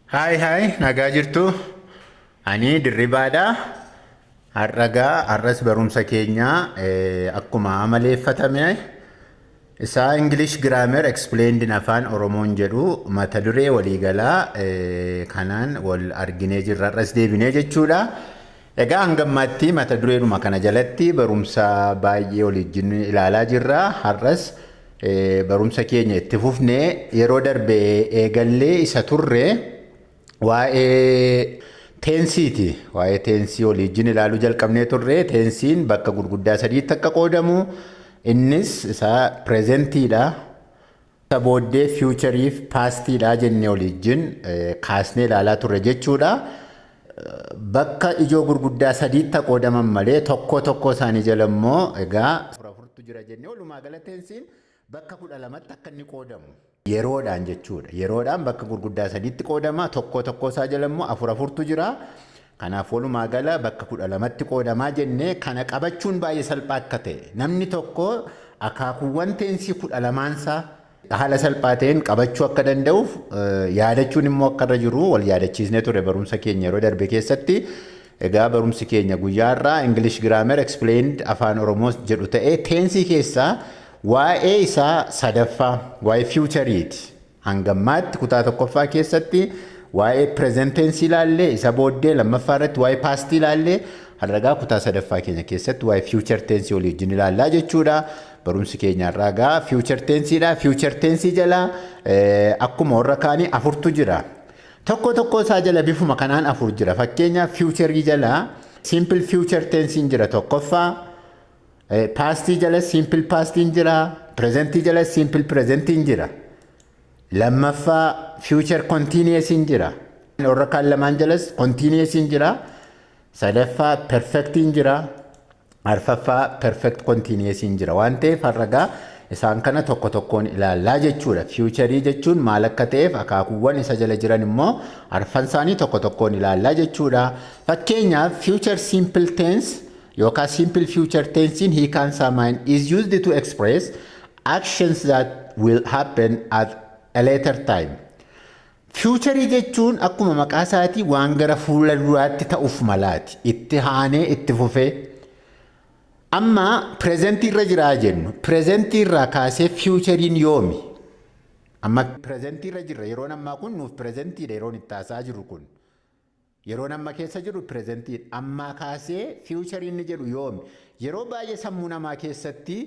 Hai, nagaa jirtu. Ani Dirribaadha. Har'as barumsa keenya akkuma amaleeffatame isaa English Grammar Explained in Afaan Oromoon jedhu mata duree waliigalaa kanaan wal arginee jirra. Har'as deebinee jechuudha. Egaa hangammaatti mata dureedhuma kana jalatti barumsa baay'ee waliin ilaalaa jirra. Har'as barumsa keenya itti fufnee yeroo darbe eegallee isa turre waa'ee teensiiti. Waa'ee teensii waliin ilaaluu jalqabnee turre. Teensiin bakka gurguddaa sadiitti akka qoodamu. Innis isaa pireezentiidha. Isa booddee fiicharii fi paastiidha jennee waliin kaasnee ilaalaa turre jechuudha. Bakka ijoo gurguddaa sadiitti qoodaman malee tokko isaanii jala immoo egaa afurtu jira jennee walumaa gala teensiin bakka 12tti akka inni qoodamu. Yeroodhaan jechuudha. Yeroodhaan bakka gurguddaa sadiitti qoodama. Tokko isaa jala immoo afurtu jira. Kanaaf walumaa gala bakka 12tti qoodamaa jennee kana qabachuun baay'ee salphaa akka ta'e. Namni tokko akaakuuwwan teensii 12 haala salphaa ta'een qabachuu akka danda'uuf yaadachuun immoo akka irra jiru wal yaadachiisnee ture barumsa keenya yeroo darbe keessatti. Egaa barumsi keenya guyyaarraa English Grammar Explained Afaan Oromoo jedhu ta'ee teensii keessaa waa'ee isaa sadaffaa waa'ee fiichariiti. Hangammaatti kutaa tokkoffaa keessatti waa'ee present tense ilaallee isa booddee lammaffaa irratti waa'ee past ilaallee har'agaa kutaa sadaffaa keenya keessatti waa'ee future tense waliin ilaallaa jechuudha. Barumsi keenya har'agaa future tenseidha. Future tense jala akkuma warra kaanii afurtu jira. Tokko isaa jala bifuma kanaan afur jira. Fakkeenyaaf future jala simple future tense jira tokkoffaa. Past jala simple past jira. Present jala simple present jira. Lammaffaa future continuous jira. Warra kaan lamaan jalas continuous jira. Sadaffaa perfect jira. Arfaffaa perfect continuous jira. Waan ta'eef har'agaa isaan kana tokkoon ilaallaa jechuudha. Future jechuun maal akka ta'eef akaakuuwwan isa jala jiran immoo arfan isaanii tokkoon ilaallaa jechuudha. Fakkeenyaaf future simple tense yookaan simple future tense hiikaan isaa is used to express actions that will happen at a later time. Future jechuun akkuma maqaa isaatii waan gara fuula duraatti ta'uuf malaati. Itti haanee itti fufee. Amma pireezentii irra jiraa jennu. Pireezentii irraa kaasee fiichariin yoomi? Amma pireezentii irra jirra. Yeroon ammaa kun nuuf pireezentiidha yeroon itti haasaa jiru kun. Yeroon amma keessa jiru pireezentiidha. Ammaa kaasee fiichariin jedhu yoomi? Yeroo baay'ee sammuu namaa keessatti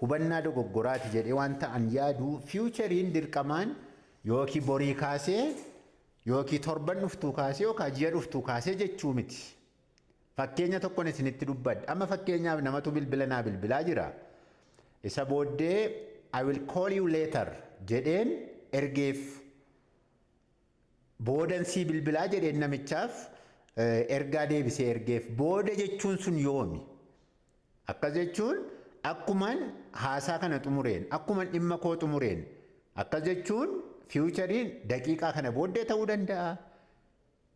hubannaa dogoggoraati jedhee waan ta'an yaadu fiichariin dirqamaan yookiin borii kaasee yookiin torban dhuftuu kaasee yookaan ji'a dhuftuu kaasee jechuu miti. Fakkeenya tokkoon isinitti dubbadha. Amma fakkeenyaaf namatu bilbilaa jira. Isa booddee I will call you later jedheen ergeef boodansii bilbilaa jedheen namichaaf ergaa deebisee ergeef booda jechuun sun yoomi? Akkas jechuun akkuman haasaa kana xumureen akkuman dhimma koo xumureen akkas jechuun fiichariin daqiiqaa kana booddee ta'uu danda'a.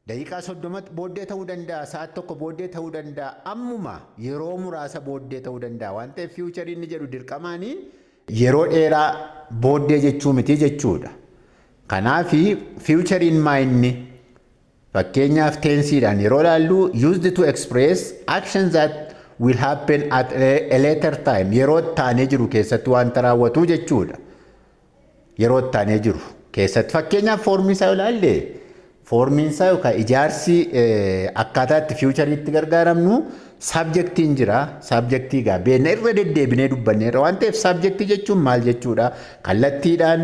Daqiiqaa 30 booddee ta'uu danda'a. Sa'aat tokko booddee ta'uu danda'a. Ammuma yeroo muraasa booddee ta'uu danda'a. Waan ta'eef fiichariin jedhu dirqamaanii yeroo dheeraa booddee jechuu miti jechuudha. Kanaaf fiichariin maayinni fakkeenyaaf teensiidhaan yeroo ilaallu used to express actions that will happen at a later time. Yeroo taanee jiru keessatti wanta raawwatu jechuudha. Yeroo taanee jiru keessatti fakkeenyaaf foormii isaa ilaalle foormiin isaa yookaan ijaarsi akkaataa itti fiichariitti gargaaramnu saabjektiin jira. Saabjektii gaa beekna irra deddeebinee dubbanneerra waan ta'eef saabjektii jechuun maal jechuudha? Kallattiidhaan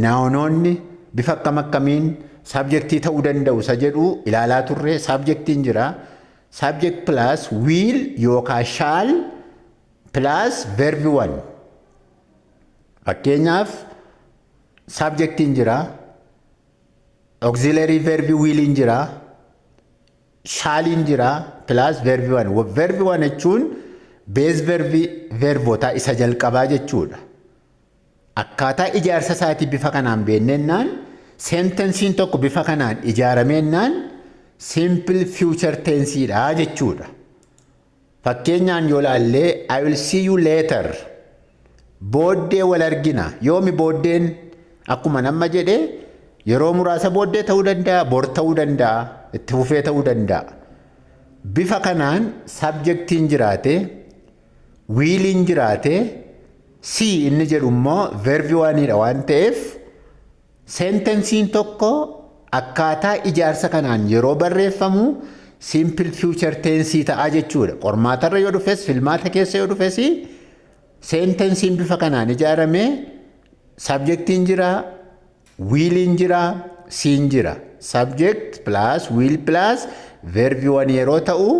naawunoonni bifa akkamiin saabjektii ta'uu danda'u isa jedhu ilaalaa turre. Saabjektiin jira. Subject plus will yookaan shall plus verb 1. Fakkeenyaaf subjectiin jira. Auxiliary verb will jira. Shall jira plus verb 1. Verb 1 jechuun base verboota isa jalqabaa jechuudha. Akkaataa ijaarsa isaatii bifa kanaan beennennaan sentensiin tokko bifa kanaan ijaaramennaan simple future tenseidha jechuudha. Fakkeenyaan yoo ilaalle I will see you later. Booddee wal argina. Yoomi booddeen akkuma nama jedhee yeroo muraasa booddee ta'uu danda'a, bor ta'uu danda'a, itti fufee ta'uu danda'a. Bifa kanaan sabjektiin jiraate, wiiliin jiraate, si inni jedhu immoo verbi waaniidha waan ta'eef sentensiin tokko akkaataa ijaarsa kanaan yeroo barreeffamu simple future tense ta'a jechuudha. Qormaatarra yoo dhufes, filmaata keessa yoo dhufes sentensiin bifa kanaan ijaarame subjectiin jira, wiiliin jira, siin jira. Subject plus will plus verbi one yeroo ta'u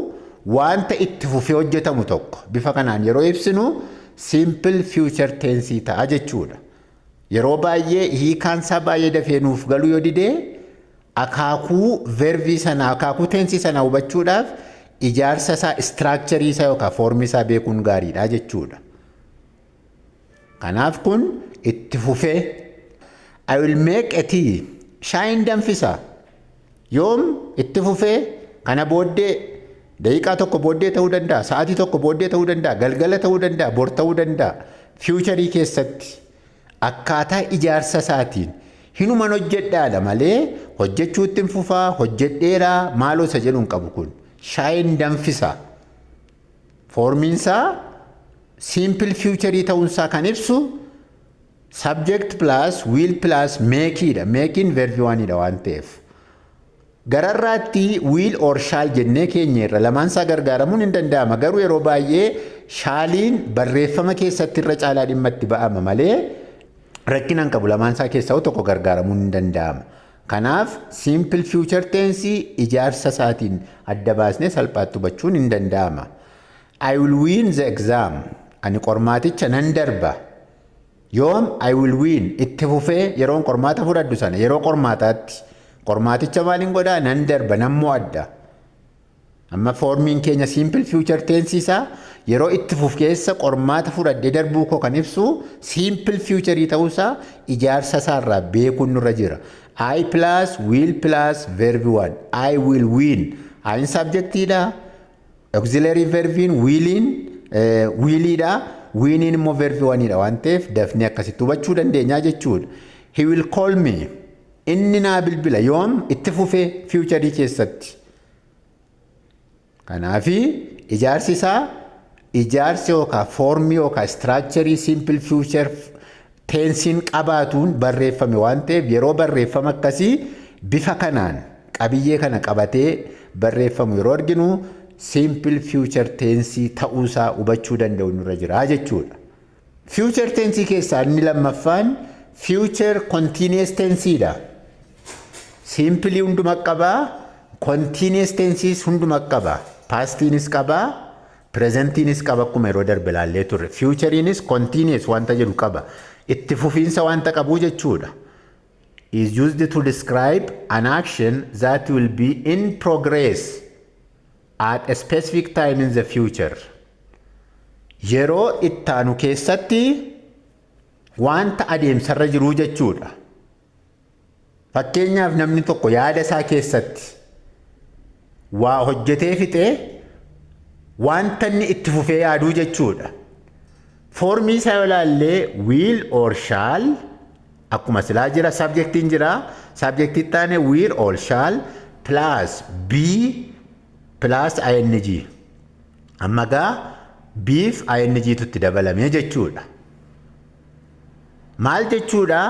wanta itti fufee hojjetamu tokko bifa kanaan yeroo ibsinu simple future tense ta'a jechuudha. Yeroo baay'ee hiikaansaa baay'ee dafee nuuf galu yoo didee akaakuu verbii sana, akaakuu tensii sana hubachuudhaaf ijaarsa isaa, istiraakcharii isaa yookaan foormii isaa beekuun gaariidha jechuudha. Kanaaf kun itti fufee I will make a tea. Shaayiin danfisa. Yoom itti fufee kana booddee daqiiqaa tokko booddee ta'uu danda'a, sa'aatii tokko booddee ta'uu danda'a, galgala ta'uu danda'a, bor ta'uu danda'a. Fiicharii keessatti akkaataa ijaarsa isaatiin hinuman hojjedhaadha malee hojjechuutti hin fufaa, hojjedheeraa maaloo isa jedhu hin qabu kun. Shaayiin danfisa. Foormiinsaa simple future ta'uunsaa kan ibsu subject plus will plus makeidha. Makein verbi waanidha waan ta'eef. Gararraatti will or shall jennee keenya irra lamaansaa gargaaramuun hin danda'ama. Garuu yeroo baay'ee shaaliin barreeffama keessatti irra caalaa dhimma itti ba'ama malee rakkina hin qabu. Lamaansaa keessaa tokko gargaaramuun hin danda'ama. Kanaaf simple future tense ijaarsa isaatiin adda baasnee salphaatti hubachuun hin danda'ama. I will win the exam. Ani qormaaticha nan darba. Yoom I will win itti fufee yeroon qormaata fudhadhu sana yeroo qormaataatti qormaaticha maaliin godhaa nan darba nan mo'adha. Amma foormiin keenya simple future tense isaa yeroo itti fufu keessa qormaata fudhadhee darbuu koo kan ibsu simple future ta'uusaa ijaarsa isaarraa beekuun nurra jira. I plus will plus verb one. I will win. Ayin subjectiidha. Auxiliary verbiin willidha. Winning immoo verbi waanidha waan ta'eef dafnee akkasitti hubachuu dandeenya jechuudha. He will call me. Inni naa bilbila yoom itti fufee fiicharii keessatti. Kanaafi ijaarsi isaa ijaarsi yookaan foormii yookaan istiraakcharii simple future tensiin qabaatuun barreeffame waan ta'eef yeroo barreeffama akkasii bifa kanaan qabiyyee kana qabatee barreeffamu yeroo arginu simple future tense ta'uusaa hubachuu danda'u nurra jira jechuudha. Future tense keessaa inni lammaffaan future continuous tenseedha. Simple hunduma qabaa, continuous tenses hunduma qabaa. Pastiinis qabaa, presentiinis qaba akkuma yeroo darbe ilaallee turre. Futureiinis continuous wanta jedhu qaba. Itti fufiinsa wanta qabu jechuudha. Is used to describe an action that will be in progress at a specific time in the future. Yeroo ittaanu keessatti wanta adeemsarra jiru jechuudha. Fakkeenyaaf namni tokko yaada isaa keessatti waa hojjetee fixee wanta inni itti fufee yaaduu jechuudha. Foormii isaa yoo ilaallee will or shall akkuma silaa jira, subjectiin jira. Subjectii taane will or shall plus be plus ing. Amma gaa beef ing tutti dabalamee jechuudha. Maal jechuudha?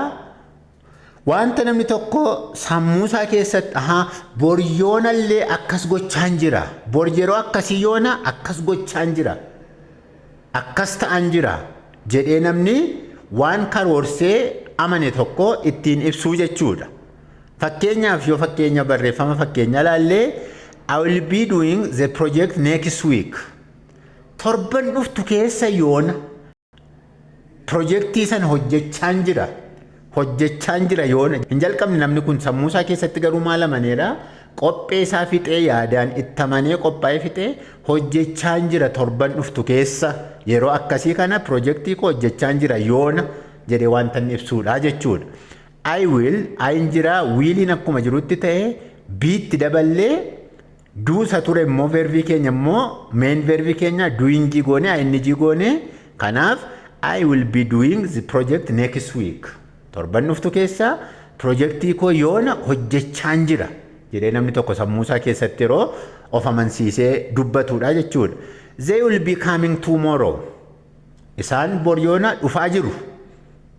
Wanta namni tokko sammuusaa keessatti bor yoonallee akkas gochaan jira. Bor yeroo akkasii yoona akkas gochaan jira. Akkas ta'an jira jedhee namni waan karoorsee amane tokko ittiin ibsuu jechuudha. Fakkeenyaaf yoo fakkeenya barreeffama fakkeenya ilaallee I will be doing the project next week. Torban dhuftu keessa yoona projektii sana hojjechaan jira yoona. Hin jalqabne namni kun sammuusaa keessatti garuu maal amaneedha? Qophee isaa fixee yaadaan itti amanee qophaa'ee fixee hojjechaan jira torban dhuftu keessa yeroo akkasii kana projektii koo hojjechaan jira yoona jedhee wanta inni ibsuudha jechuudha. I will ayin jira wiiliin akkuma jirutti ta'ee biitti daballee duusa ture immoo verbii keenya immoo main verbii keenya doing goone ing goone. Kanaaf I will be doing the project next week. Torban dhuftu keessa Pirojektii koo yoona hojjechaan jira jedhee namni tokko sammuu isaa keessatti yeroo of amansiisee dubbatudha jechuudha. They will be coming tomorrow. Isaan bor yoona dhufaa jiru.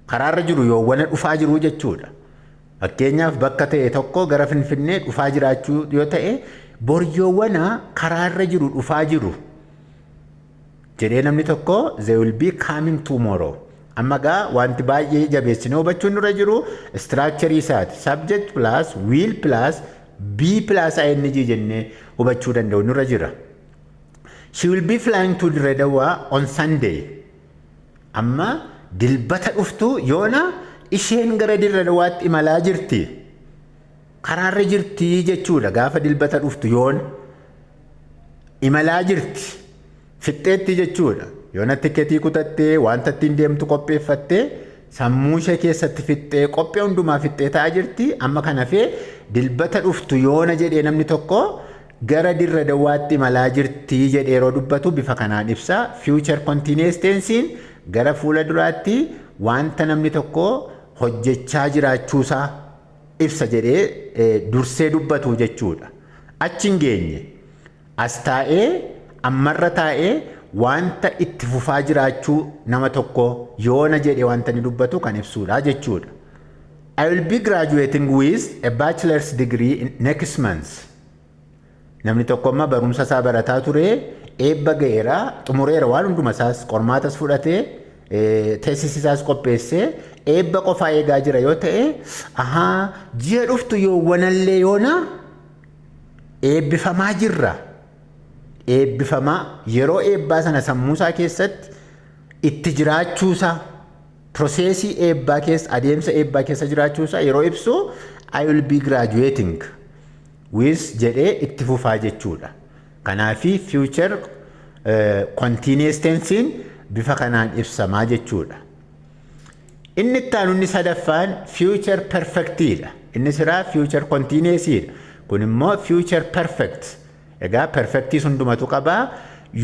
Karaarra jiru yoowwana dhufaa jiru jechuudha. Fakkeenyaaf bakka ta'e tokko gara Finfinnee dhufaa jiraachuu yoo ta'e bor yoowwana karaarra jiru dhufaa jiru jedhee namni tokko they will be coming tomorrow. Amma gaa wanti baay'ee jabeessinee hubachuun nurra jiru structure isaati. Subject plus will plus be plus ing jennee hubachuu danda'u nurra jira. She will be flying to Dirredawa on Sunday. Amma dilbata dhuftu yoona isheen gara Dirredawaatti imalaa jirti. Karaarra jirti jechuudha. Gaafa dilbata dhuftu yoona imalaa jirti. Fixxeetti jechuudha. Yoona tikeetii kutattee wanta ittiin deemtu qopheeffattee sammuu ishee keessatti fixxee qophee hundumaa fixxee ta'aa jirti. Amma kana fee dilbata dhuftu yoona jedhee namni tokko gara Dirredawaatti imalaa jirti jedhee yeroo dubbatu bifa kanaan ibsa. Future continuous tensein gara fuula duraatti wanta namni tokko hojjechaa jiraachuusaa ibsa jedhee dursee dubbatu jechuudha. Achi hin geenye as taa'ee ammarra taa'ee wanta itti fufaa jiraachuu nama tokko yoona jedhee wanta ni dubbatu kan ibsuudha jechuudha. I will be graduating with a bachelor's degree in next month. Namni tokko amma barumsa isaa barataa ture eebba ga'eera xumureera waan hunduma isaas qormaatas fudhatee teessis isaas qopheessee eebba qofaa eegaa jira yoo ta'e ji'a dhuftu yoowwanallee yoona eebbifamaa jirra. Eebbifamaa yeroo eebbaa sana sammuu isaa keessatti itti jiraachuusaa proseesii eebbaa keessa adeemsa eebbaa keessa jiraachuusaa yeroo ibsu I will be graduating with jedhee itti fufaa jechuudha. Kanaafi future continuous tensein bifa kanaan ibsamaa jechuudha. Inni itti aanu inni sadaffaan future perfectidha. Inni siraa future continuousdha. Kun immoo future perfect. Egaa perfectii hundumatu qabaa.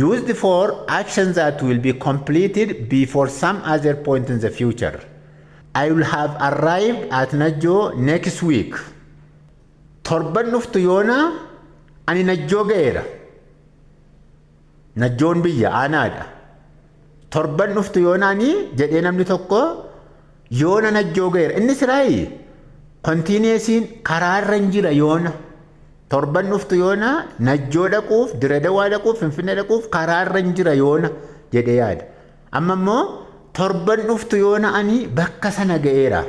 Used for actions that will be completed before some other point in the future. I will have arrived at Najjo next week. Torban dhuftu yoona ani Najjoo ga'eera. Najjoon biyya aanaadha. Torban dhuftu yoona ani jedhee namni tokko yoona Najjoo ga'eera. Inni siraayi continuousiin karaarra hin jira yoona. Torban dhuftu yoona Najjoo dhaquuf Dirredawaa dhaquuf Finfinnee dhaquuf karaarra hin jira yoona jedhee yaada. Amma immoo torban dhuftu yoona ani bakka sana ga'eera.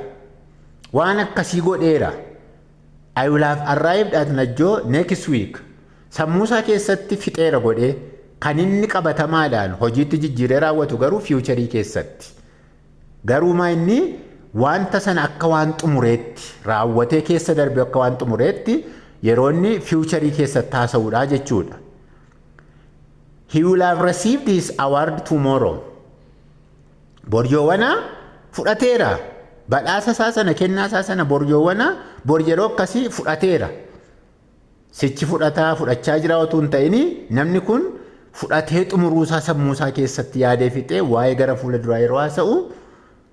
Waan akkasii godheera. I will have arrived at Najjoo next week. Sammuu isaa keessatti fixeera godhee kan inni qabatamaadhaan hojiitti jijjiiree raawwatu garuu fiicharii keessatti. Garuu maa inni wanta sana akka waan xumureetti raawwatee keessa darbe akka waan xumureetti yeroo inni fiicharii keessatti haasa'uudha jechuudha. He will have received his award tomorrow. Boryoowwana fudhateera. Badhaasa isaa sana kennaa isaa sana boryoowwana bor yeroo akkasii fudhateera. Sichi fudhachaa jira otoo hin ta'in namni kun fudhatee xumuruu isaa sammuu isaa keessatti yaadee fixee waa'ee gara fuula duraa yeroo haasa'u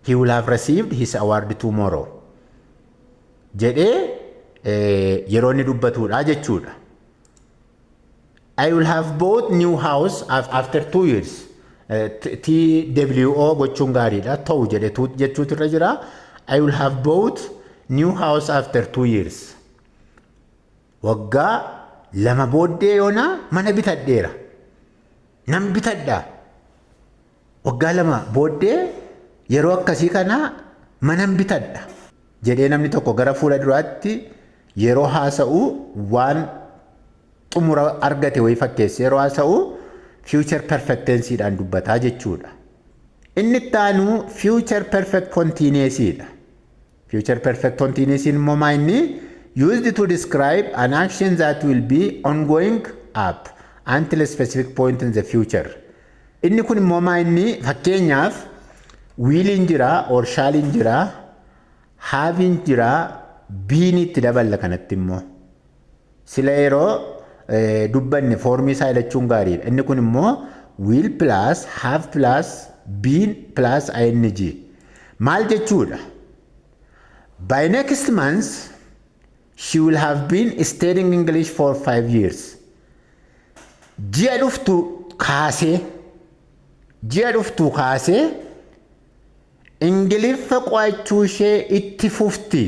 he will have received his award tomorrow jedhee yeroo inni dubbatudha jechuudha. I will have bought new house after 2 years. TWO gochuun gaariidha. Ta'u jedhee jechuutu irra jira. I will have bought new house after 2 years. Waggaa 2 booddee yoona mana bitadheera. Nan bitadha. Waggaa 2 booddee yeroo akkasii kana mana bitadha jedhee namni tokko gara fuula duraatti yeroo haasa'u waan xumura argate wayii fakkeesse yeroo haasa'u future perfect tenseedhaan dubbataa jechuudha. Inni itti aanu future perfect continuousdha. Future perfect continuous immoo maa inni used to describe an action that will be ongoing up until a specific point in the future. Inni kun immoo maa inni fakkeenyaaf williin jira or shaalin jira having jira being itti daballa kanatti immoo sila yeroo dubbanne foormii isaa ilachuun gaariidha. Inni kun immoo will plus have plus been plus ing maal jechuudha. By next month, she will have been studying English for 5 years. Ji'a dhuftu kaasee Ingiliffa qo'achuu ishee itti fufti.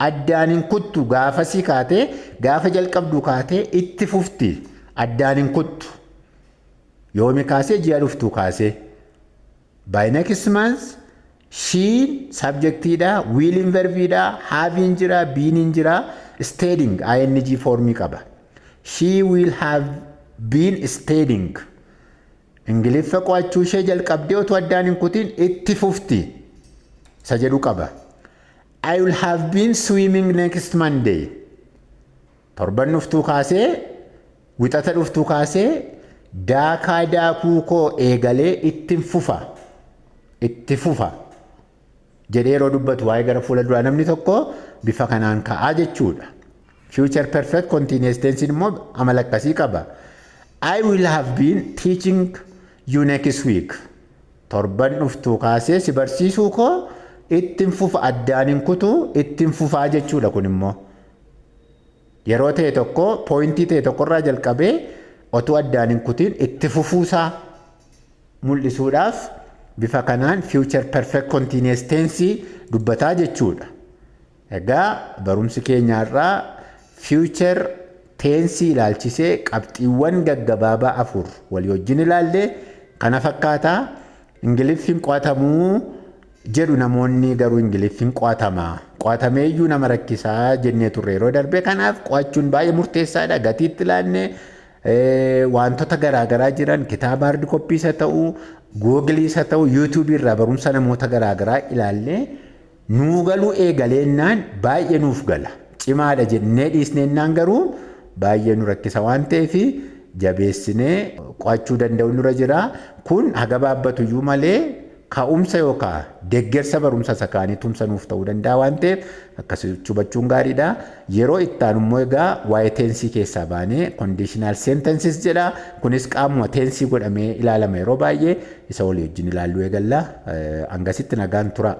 Addaan hin kuttu gaafasii kaatee gaafa jalqabdu kaatee itti fufti. Addaan hin kuttu. Yoomi kaasee ji'a dhuftu kaasee. By next month, she subjectiidha, will verbiidha, having jira, being jira, studying ing formii qaba. She will have been studying. Ingiliffa qo'achuu ishee jalqabdee otoo addaan hin kutin itti fufti. Isa jedhu qaba. I will have been swimming next Monday. Torban dhuftuu kaasee, wixata dhuftuu kaasee, daakaa daakuu koo eegalee itti fufa. Jedhee yeroo dubbatu waa'ee gara fuula duraa namni tokko bifa kanaan ka'aa jechuudha. Future perfect continuous tense immoo amala akkasii qaba. I will have been teaching you next week. Torban dhuftuu kaasee si barsiisuu koo ittiin fufa addaan hin kutu ittiin fufaa jechuudha kun immoo. Yeroo ta'e tokko poointii ta'e tokkorraa jalqabee otoo addaan hin kutin itti fufuusaa mul'isuudhaaf bifa kanaan future perfect continuous tense dubbataa jechuudha. Egaa barumsi keenyaarraa future tense ilaalchisee qabxiiwwan gaggabaabaa 4 walii wajjin ilaallee kana fakkaataa. Ingiliffiin qo'atamuu jedhu namoonni garuu Ingiliffiin qo'atamee iyyuu nama rakkisaa jennee turre yeroo darbe. Kanaaf qo'achuun baay'ee murteessaadha. Gatiitti ilaannee wantoota garaagaraa jiran kitaaba hard copy isa ta'uu Google isa ta'uu YouTube irraa barumsa namoota garaagaraa ilaallee nuu galuu eegaleennaan baay'ee nuuf gala. Cimaadha jennee dhiisneennaan garuu baay'ee nu rakkisa waan ta'eef jabeessinee qo'achuu danda'u nurra jira. Kun haga baabbatu iyyuu malee ka'umsa yookaan deeggarsa barumsa sakaanii tumsa nuuf ta'uu danda'a waan ta'eef akkasitti hubachuun gaariidha. Yeroo ittaan immoo egaa waa'ee teensii keessaa baanee conditional sentences jedha. Kunis qaamuma teensii godhamee ilaalama yeroo baay'ee isa walii wajjin ilaalluu eegalla. Hangasitti nagaan tura.